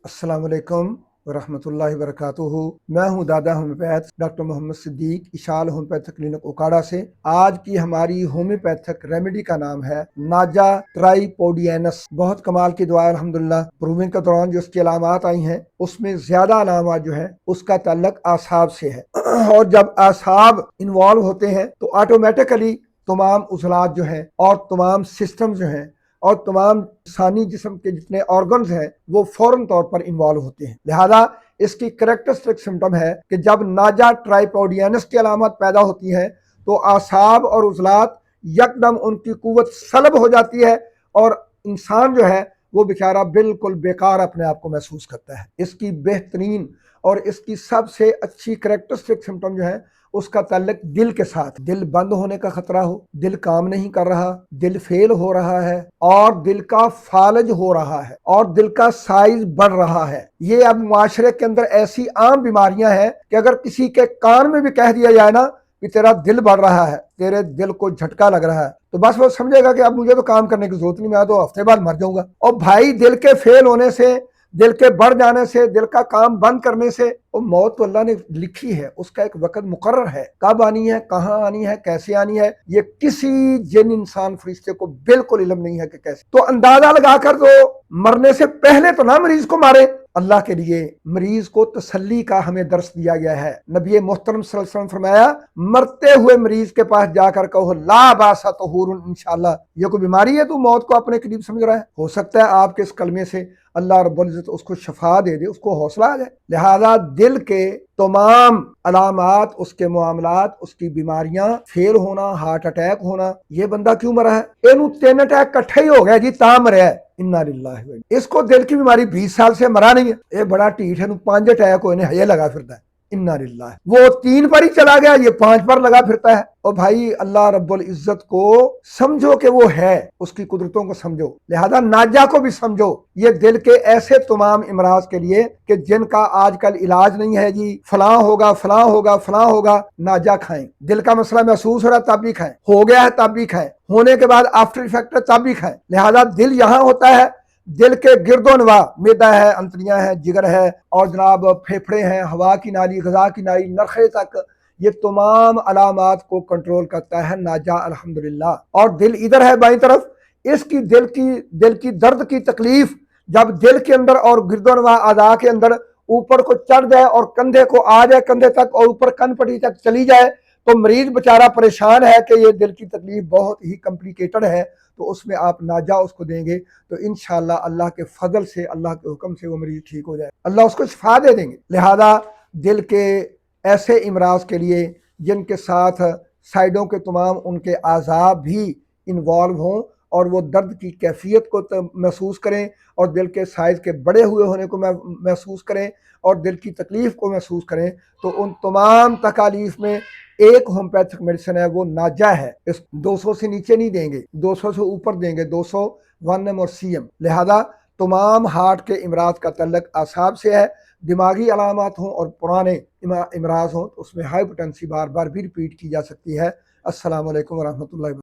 अस्सलाम वालेकुम वरहमतुल्लाहि वबरकातुहू। मैं हूं दादा homeopath doctor Mohammed Siddiq, Ishal homeopathic clinic Okara से। आज की हमारी होम्योपैथिक रेमेडी का नाम है नाजा ट्राइपोडियनस। बहुत कमाल की दवा है अल्हम्दुलिल्लाह। प्रूविंग के दौरान जो उसकी अलामात आई हैं उसमें ज्यादा अलामात जो है उसका ताल्लुक आसाब से है और जब आसाब इन्वॉल्व होते हैं तो ऑटोमेटिकली तमाम उजलात जो है और तमाम सिस्टम जो हैं और तमाम इंसानी जिस्म के जितने ऑर्गन्स हैं वो फौरन तौर पर इन्वॉल्व होते हैं। लिहाजा इसकी करेक्टरिस्टिक सिम्टम है कि जब नाजा ट्राइपोडियनस की अलामत पैदा होती है तो आसाब और उजलात यकदम उनकी कुव्वत सलब हो जाती है और इंसान जो है वो बेचारा बिल्कुल बेकार अपने आप को महसूस करता है। इसकी बेहतरीन और इसकी सबसे अच्छी करेक्टरिस्टिक सिम्टम जो है उसका ताल्लुक दिल के साथ। दिल बंद होने का खतरा हो, दिल काम नहीं कर रहा, दिल फेल हो रहा है और दिल का फालज हो रहा है और दिल का साइज बढ़ रहा है। ये अब मुआशरे के अंदर ऐसी आम बीमारियां हैं कि अगर किसी के कान में भी कह दिया जाए ना कि तेरा दिल बढ़ रहा है, तेरे दिल को झटका लग रहा है, तो बस वो समझेगा कि अब मुझे तो काम करने की जरूरत नहीं, मैं तो हफ्ते बाद मर जाऊंगा। और भाई दिल के फेल होने से, दिल के बढ़ जाने से, दिल का काम बंद करने से वो मौत तो अल्लाह ने लिखी है, उसका एक वक्त मुकर्रर है। कब आनी है, कहाँ आनी है, कैसे आनी है, ये किसी जिन इंसान फरिश्ते को बिल्कुल इल्म नहीं है कि कैसे। तो अंदाजा लगाकर तो मरने से पहले तो ना मरीज को मारे। अल्लाह के लिए मरीज को तसल्ली का हमें दर्श दिया गया है। नबी मोहतरम सल्लल्लाहु अलैहि वसल्लम फरमाया, मरते हुए मरीज के पास जाकर कहो ला बासा तहूरुन इंशाअल्लाह। ये कोई बीमारी है, तू मौत को अपने करीब समझ रहा है, हो सकता है आपके इस कलमे से अल्लाह रब्बुल इज्जत उसको शफा दे दे, उसको हौसला आ जाए। लिहाजा दिल के तमाम अलामात, उसके मामलात, उसकी बीमारियां, फेल होना, हार्ट अटैक होना, ये बंदा क्यों मरा है, इनू 3 अटैक कट्ठे ही हो गया जी, ता मरिया है। इन्ना लिल्लाहि। इसको दिल की बीमारी 20 साल से मरा नहीं है, ये बड़ा ढीठ है, 5 अटैक हुए ने हये लगा फिरता है। इन्ना लिल्लाहि। वो 3 पर ही चला गया, ये 5 पर लगा फिरता है। और भाई अल्लाह रब्बुल इज्जत को समझो कि वो है, उसकी कुदरतों को समझो, लिहाजा नाजा को भी समझो। ये दिल के ऐसे तमाम इमराज के लिए कि जिनका आजकल इलाज नहीं है जी, फलां होगा फलां होगा फलां होगा, नाजा खाएं। दिल का मसला महसूस हो रहा है तब भी खाएं, हो गया है तब भी खाएं, होने के बाद आफ्टर इफेक्ट तब भी खाएं। लिहाजा दिल यहां होता है, दिल के गिरदोनवा मैदा है, अंतड़ियां है, जिगर है और जनाब फेफड़े हैं, हवा की नाली, गजा की नाली, नखे तक, ये तमाम अलामात को कंट्रोल करता है नाजा अल्हम्दुलिल्लाह। और दिल इधर है बाईं तरफ। इसकी दिल की दर्द की तकलीफ जब दिल के अंदर और गिरदोनवा आदा के अंदर ऊपर को चढ़ जाए और कंधे को आ जाए, कंधे तक और ऊपर कनपट्टी तक चली जाए, तो मरीज बेचारा परेशान है कि ये दिल की तकलीफ बहुत ही कॉम्प्लिकेटेड है। तो उसमें आप नाजा उसको देंगे तो इंशाअल्लाह अल्लाह के फजल से, अल्लाह के हुक्म से वो मरीज ठीक हो जाए, अल्लाह उसको शिफा दे देंगे। लिहाजा दिल के ऐसे इमराज के लिए जिनके साथ साइडों के तमाम उनके आज़ाब भी इन्वॉल्व हों और वो दर्द की कैफियत को महसूस करें और दिल के साइज के बड़े हुए होने को महसूस करें और दिल की तकलीफ़ को महसूस करें, तो उन तमाम तकालीफ में एक होम्योपैथिक मेडिसिन है, वो नाजा है। इस 200 से नीचे नहीं देंगे, 200 से ऊपर देंगे, 200 1 और CM। लिहाजा तमाम हार्ट के इमराज का तल्लक आसाब से है। दिमागी अलामत हों और पुराने इमराज हों तो उसमें हाइपोटेंसी बार बार भी रिपीट की जा सकती है। अस्सलाम वालेकुम वरहमतुल्लाहि।